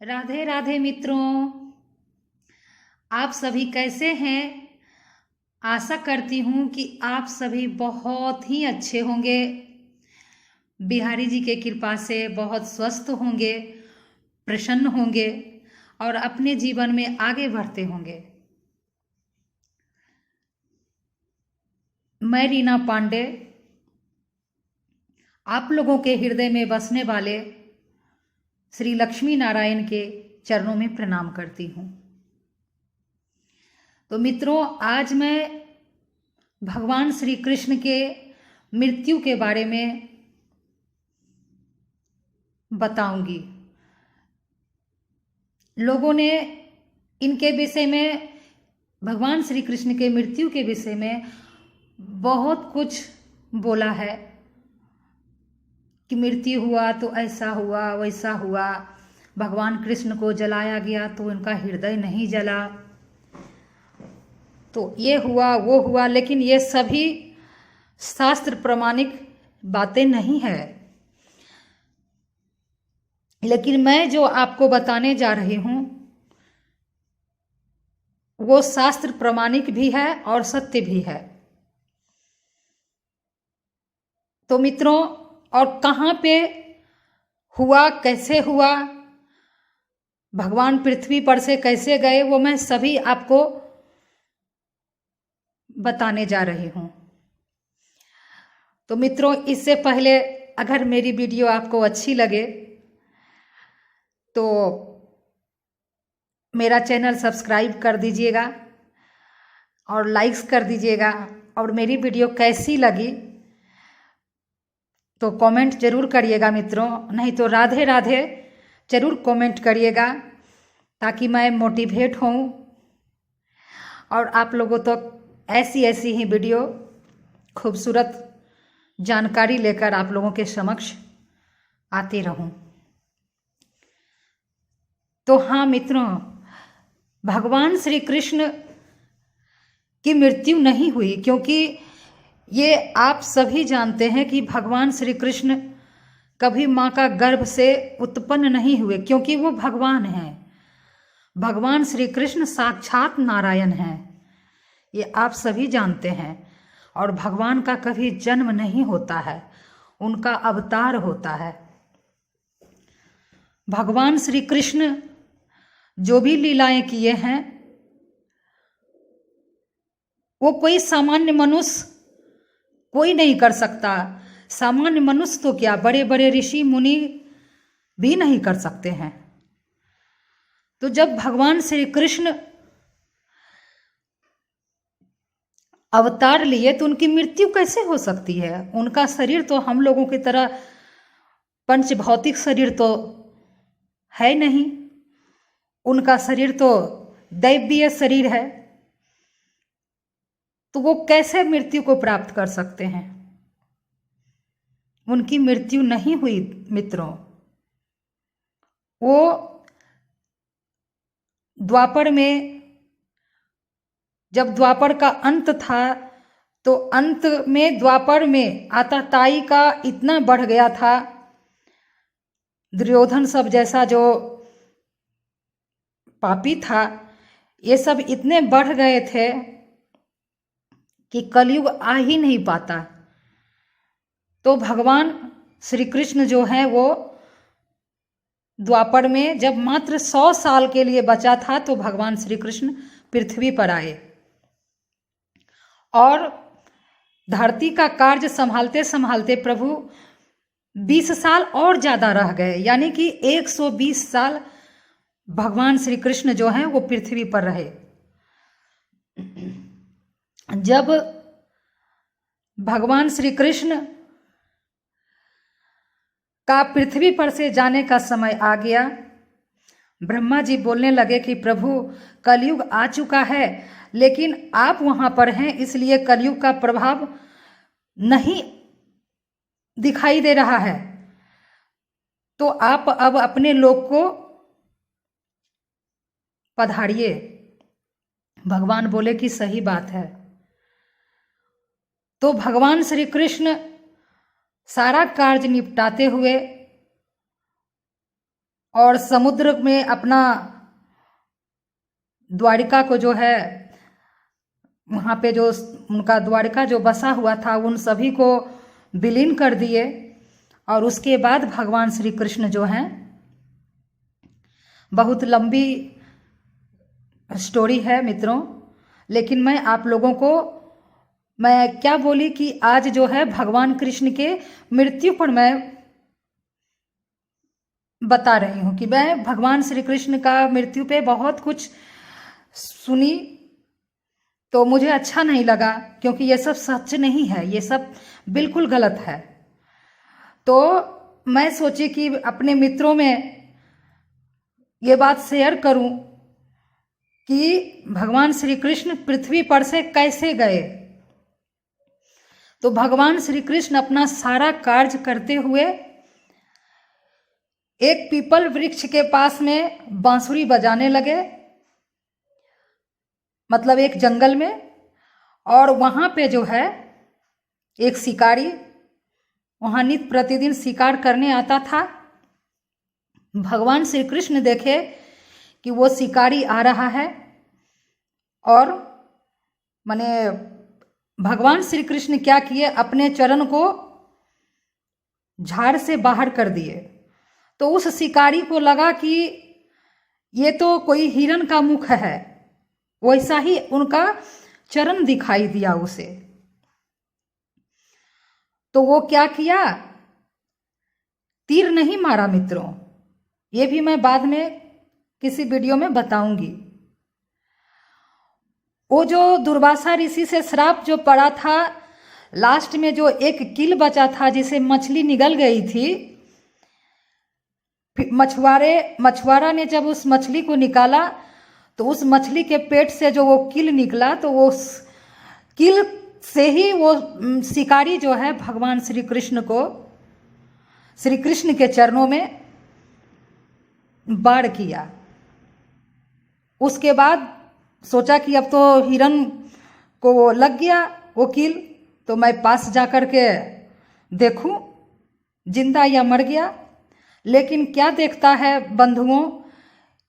राधे राधे मित्रों, आप सभी कैसे हैं। आशा करती हूँ कि आप सभी बहुत ही अच्छे होंगे। बिहारी जी के कृपा से बहुत स्वस्थ होंगे, प्रसन्न होंगे और अपने जीवन में आगे बढ़ते होंगे। मैं रीना पांडे आप लोगों के हृदय में बसने वाले श्री लक्ष्मी नारायण के चरणों में प्रणाम करती हूँ। तो मित्रों, आज मैं भगवान श्री कृष्ण के मृत्यु के बारे में बताऊंगी। लोगों ने इनके विषय में, भगवान श्री कृष्ण के मृत्यु के विषय में बहुत कुछ बोला है कि मृत्यु हुआ तो ऐसा हुआ वैसा हुआ, भगवान कृष्ण को जलाया गया तो उनका हृदय नहीं जला, तो ये हुआ वो हुआ। लेकिन ये सभी शास्त्र प्रमाणिक बातें नहीं है। लेकिन मैं जो आपको बताने जा रही हूँ वो शास्त्र प्रमाणिक भी है और सत्य भी है। तो मित्रों, और कहाँ पे हुआ, कैसे हुआ, भगवान पृथ्वी पर से कैसे गए, वो मैं सभी आपको बताने जा रही हूँ। तो मित्रों, इससे पहले अगर मेरी वीडियो आपको अच्छी लगे तो मेरा चैनल सब्सक्राइब कर दीजिएगा और लाइक्स कर दीजिएगा, और मेरी वीडियो कैसी लगी तो कमेंट जरूर करिएगा मित्रों। नहीं तो राधे राधे जरूर कमेंट करिएगा ताकि मैं मोटिवेट हूँ और आप लोगों तक ऐसी ही वीडियो, खूबसूरत जानकारी लेकर आप लोगों के समक्ष आती रहूं। तो हाँ मित्रों, भगवान श्री कृष्ण की मृत्यु नहीं हुई, क्योंकि ये आप सभी जानते हैं कि भगवान श्री कृष्ण कभी माँ का गर्भ से उत्पन्न नहीं हुए, क्योंकि वो भगवान हैं। भगवान श्री कृष्ण साक्षात नारायण हैं, ये आप सभी जानते हैं। और भगवान का कभी जन्म नहीं होता है, उनका अवतार होता है। भगवान श्री कृष्ण जो भी लीलाएं किए हैं वो कोई सामान्य मनुष्य कोई नहीं कर सकता। सामान्य मनुष्य तो क्या, बड़े बड़े ऋषि मुनि भी नहीं कर सकते हैं। तो जब भगवान श्री कृष्ण अवतार लिए तो उनकी मृत्यु कैसे हो सकती है। उनका शरीर तो हम लोगों की तरह पंच भौतिक शरीर तो है नहीं, उनका शरीर तो दैवीय शरीर है। तो वो कैसे मृत्यु को प्राप्त कर सकते हैं। उनकी मृत्यु नहीं हुई मित्रों। वो द्वापर में, जब द्वापर का अंत था तो अंत में द्वापर में आतताई का इतना बढ़ गया था, दुर्योधन सब जैसा जो पापी था, ये सब इतने बढ़ गए थे कि कलयुग आ ही नहीं पाता। तो भगवान श्री कृष्ण जो है वो द्वापर में जब मात्र 100 साल के लिए बचा था तो भगवान श्री कृष्ण पृथ्वी पर आए और धरती का कार्य संभालते संभालते प्रभु 20 साल और ज़्यादा रह गए, यानी कि 120 साल भगवान श्री कृष्ण जो हैं वो पृथ्वी पर रहे। जब भगवान श्री कृष्ण का पृथ्वी पर से जाने का समय आ गया, ब्रह्मा जी बोलने लगे कि प्रभु कलयुग आ चुका है, लेकिन आप वहां पर हैं, इसलिए कलयुग का प्रभाव नहीं दिखाई दे रहा है, तो आप अब अपने लोक को पधारिए। भगवान बोले कि सही बात है। तो भगवान श्री कृष्ण सारा कार्य निपटाते हुए और समुद्र में अपना द्वारिका को जो है, वहाँ पे जो उनका द्वारिका जो बसा हुआ था उन सभी को विलीन कर दिए। और उसके बाद भगवान श्री कृष्ण जो हैं, बहुत लंबी स्टोरी है मित्रों, लेकिन मैं आप लोगों को मैं क्या बोली कि आज जो है भगवान कृष्ण के मृत्यु पर मैं बता रही हूँ कि मैं भगवान श्री कृष्ण का मृत्यु पे बहुत कुछ सुनी, तो मुझे अच्छा नहीं लगा, क्योंकि ये सब सच नहीं है, ये सब बिल्कुल गलत है। तो मैं सोची कि अपने मित्रों में ये बात शेयर करूं कि भगवान श्री कृष्ण पृथ्वी पर से कैसे गए। तो भगवान श्री कृष्ण अपना सारा कार्य करते हुए एक पीपल वृक्ष के पास में बांसुरी बजाने लगे, मतलब एक जंगल में। और वहाँ पे जो है एक शिकारी वहाँ नित्य प्रतिदिन शिकार करने आता था। भगवान श्री कृष्ण देखे कि वो शिकारी आ रहा है, और माने भगवान श्री कृष्ण क्या किए, अपने चरण को झाड़ से बाहर कर दिए। तो उस शिकारी को लगा कि ये तो कोई हिरण का मुख है, वैसा ही उनका चरण दिखाई दिया उसे। तो वो क्या किया, तीर नहीं मारा मित्रों, ये भी मैं बाद में किसी वीडियो में बताऊंगी। वो जो दुर्वासा ऋषि से श्राप जो पड़ा था, लास्ट में जो एक कील बचा था जिसे मछली निगल गई थी, मछुआरा ने जब उस मछली को निकाला तो उस मछली के पेट से जो वो कील निकला, तो वो कील से ही वो शिकारी जो है भगवान श्री कृष्ण को, श्री कृष्ण के चरणों में वार किया। उसके बाद सोचा कि अब तो हिरण को लग गया वो कील, तो मैं पास जा कर के देखूं जिंदा या मर गया। लेकिन क्या देखता है बंधुओं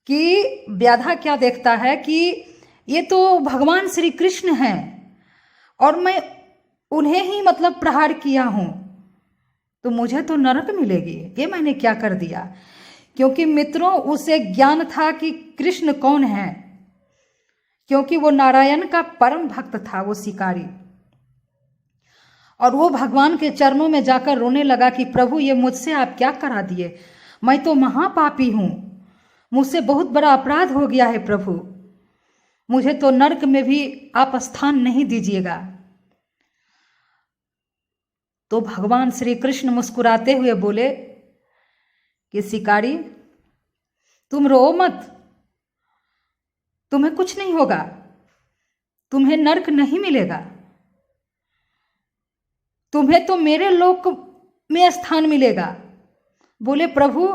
कि व्याधा क्या देखता है कि ये तो भगवान श्री कृष्ण हैं और मैं उन्हें ही मतलब प्रहार किया हूँ, तो मुझे तो नरक मिलेगी, ये मैंने क्या कर दिया। क्योंकि मित्रों उसे ज्ञान था कि कृष्ण कौन है, क्योंकि वो नारायण का परम भक्त था वो शिकारी। और वो भगवान के चरणों में जाकर रोने लगा कि प्रभु ये मुझसे आप क्या करा दिए, मैं तो महापापी हूँ, मुझसे बहुत बड़ा अपराध हो गया है प्रभु, मुझे तो नरक में भी आप स्थान नहीं दीजिएगा। तो भगवान श्री कृष्ण मुस्कुराते हुए बोले कि शिकारी तुम रो मत, तुम्हें कुछ नहीं होगा, तुम्हें नरक नहीं मिलेगा, तुम्हें तो मेरे लोक में स्थान मिलेगा। बोले प्रभु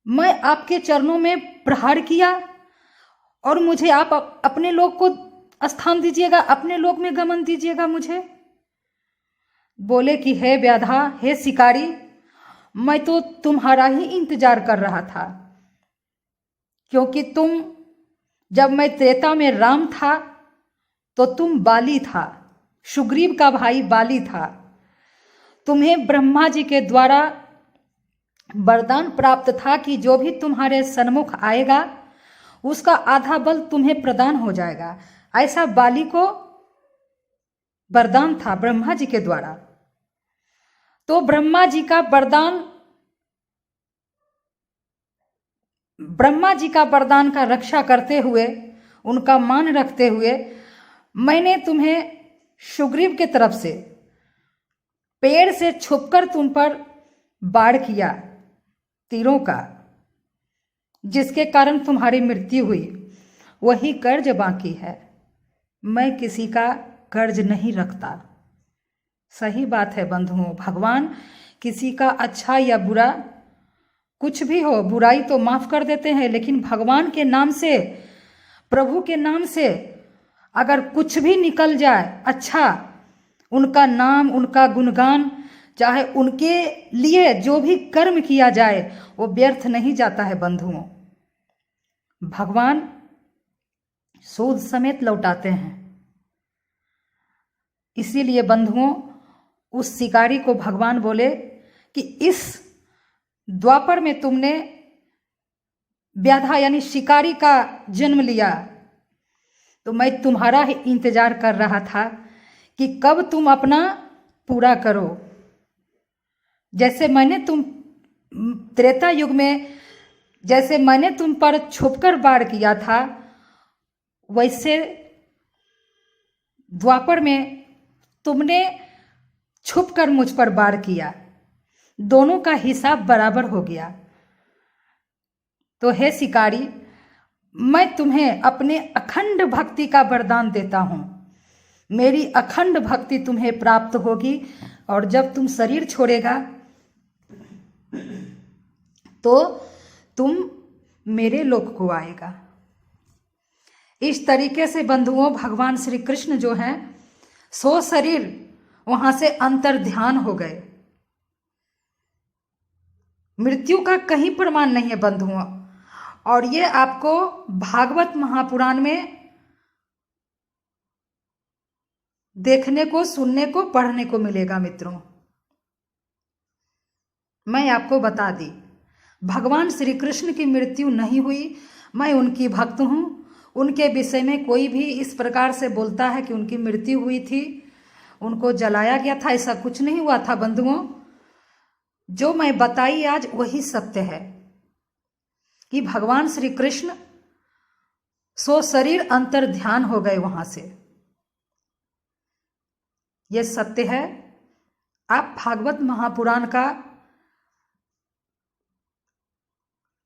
मैं आपके चरणों में प्रहार किया और मुझे आप अपने लोक को स्थान दीजिएगा, अपने लोक में गमन दीजिएगा मुझे। बोले कि हे व्याधा, हे शिकारी, मैं तो तुम्हारा ही इंतजार कर रहा था, क्योंकि तुम जब मैं त्रेता में राम था तो तुम बाली था, सुग्रीव का भाई बाली था। तुम्हें ब्रह्मा जी के द्वारा वरदान प्राप्त था कि जो भी तुम्हारे सन्मुख आएगा उसका आधा बल तुम्हें प्रदान हो जाएगा, ऐसा बाली को वरदान था ब्रह्मा जी के द्वारा। तो ब्रह्मा जी का वरदान का रक्षा करते हुए, उनका मान रखते हुए, मैंने तुम्हें सुग्रीव के तरफ से पेड़ से छुपकर तुम पर वार किया तीरों का, जिसके कारण तुम्हारी मृत्यु हुई। वही कर्ज बाकी है, मैं किसी का कर्ज नहीं रखता। सही बात है बंधुओं, भगवान किसी का अच्छा या बुरा कुछ भी हो, बुराई तो माफ कर देते हैं, लेकिन भगवान के नाम से, प्रभु के नाम से अगर कुछ भी निकल जाए अच्छा, उनका नाम, उनका गुणगान चाहे उनके लिए जो भी कर्म किया जाए वो व्यर्थ नहीं जाता है बंधुओं। भगवान सूद समेत लौटाते हैं। इसीलिए बंधुओं उस शिकारी को भगवान बोले कि इस द्वापर में तुमने व्याधा यानी शिकारी का जन्म लिया, तो मैं तुम्हारा ही इंतजार कर रहा था कि कब तुम अपना पूरा करो। जैसे मैंने त्रेता युग में जैसे मैंने तुम पर छुपकर वार किया था, वैसे द्वापर में तुमने छुपकर मुझ पर वार किया। दोनों का हिसाब बराबर हो गया। तो हे शिकारी, मैं तुम्हें अपने अखंड भक्ति का वरदान देता हूँ। मेरी अखंड भक्ति तुम्हें प्राप्त होगी और जब तुम शरीर छोड़ेगा तो तुम मेरे लोक को आएगा। इस तरीके से बंधुओं भगवान श्री कृष्ण जो हैं सो शरीर वहां से अंतर ध्यान हो गए। मृत्यु का कहीं प्रमाण नहीं है बंधुओं, और ये आपको भागवत महापुराण में देखने को, सुनने को, पढ़ने को मिलेगा मित्रों। मैं आपको बता दी, भगवान श्री कृष्ण की मृत्यु नहीं हुई। मैं उनकी भक्त हूँ। उनके विषय में कोई भी इस प्रकार से बोलता है कि उनकी मृत्यु हुई थी, उनको जलाया गया था, ऐसा कुछ नहीं हुआ था बंधुओं। जो मैं बताई आज वही सत्य है कि भगवान श्री कृष्ण सो शरीर अंतर ध्यान हो गए वहां से। यह सत्य है। आप भागवत महापुराण का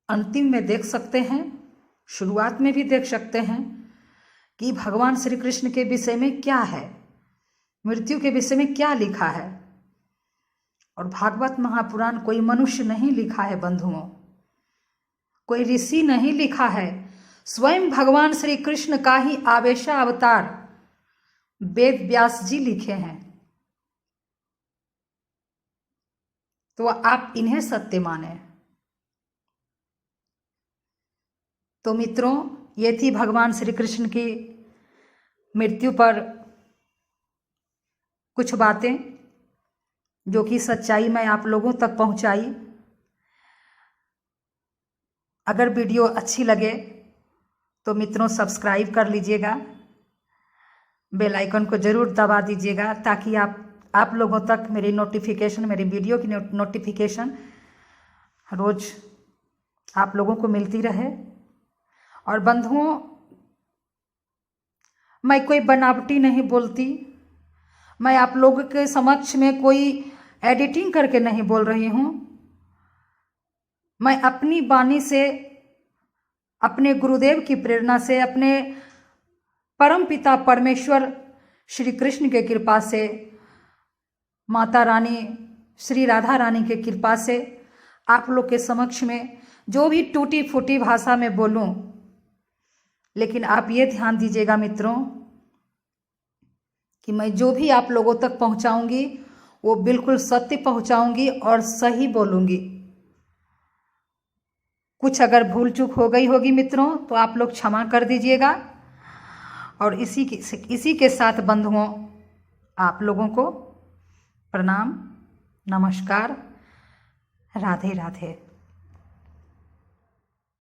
अंतिम में देख सकते हैं, शुरुआत में भी देख सकते हैं कि भगवान श्री कृष्ण के विषय में क्या है, मृत्यु के विषय में क्या लिखा है। और भागवत महापुराण कोई मनुष्य नहीं लिखा है बंधुओं, कोई ऋषि नहीं लिखा है, स्वयं भगवान श्री कृष्ण का ही आवेशा अवतार वेद व्यास जी लिखे हैं। तो आप इन्हें सत्य माने। तो मित्रों, ये थी भगवान श्री कृष्ण की मृत्यु पर कुछ बातें जो कि सच्चाई मैं आप लोगों तक पहुंचाई। अगर वीडियो अच्छी लगे तो मित्रों सब्सक्राइब कर लीजिएगा, बेल आइकन को ज़रूर दबा दीजिएगा ताकि आप लोगों तक मेरी नोटिफिकेशन, मेरी वीडियो की नोटिफिकेशन रोज़ आप लोगों को मिलती रहे। और बंधुओं, मैं कोई बनावटी नहीं बोलती, मैं आप लोगों के समक्ष में कोई एडिटिंग करके नहीं बोल रही हूँ। मैं अपनी वाणी से, अपने गुरुदेव की प्रेरणा से, अपने परम पिता परमेश्वर श्री कृष्ण के कृपा से, माता रानी श्री राधा रानी के कृपा से आप लोग के समक्ष में जो भी टूटी फूटी भाषा में बोलूं, लेकिन आप ये ध्यान दीजिएगा मित्रों कि मैं जो भी आप लोगों तक पहुंचाऊंगी वो बिल्कुल सत्य पहुंचाऊंगी और सही बोलूंगी। कुछ अगर भूल चूक हो गई होगी मित्रों तो आप लोग क्षमा कर दीजिएगा। और इसी के साथ बंधुओं, आप लोगों को प्रणाम, नमस्कार, राधे राधे।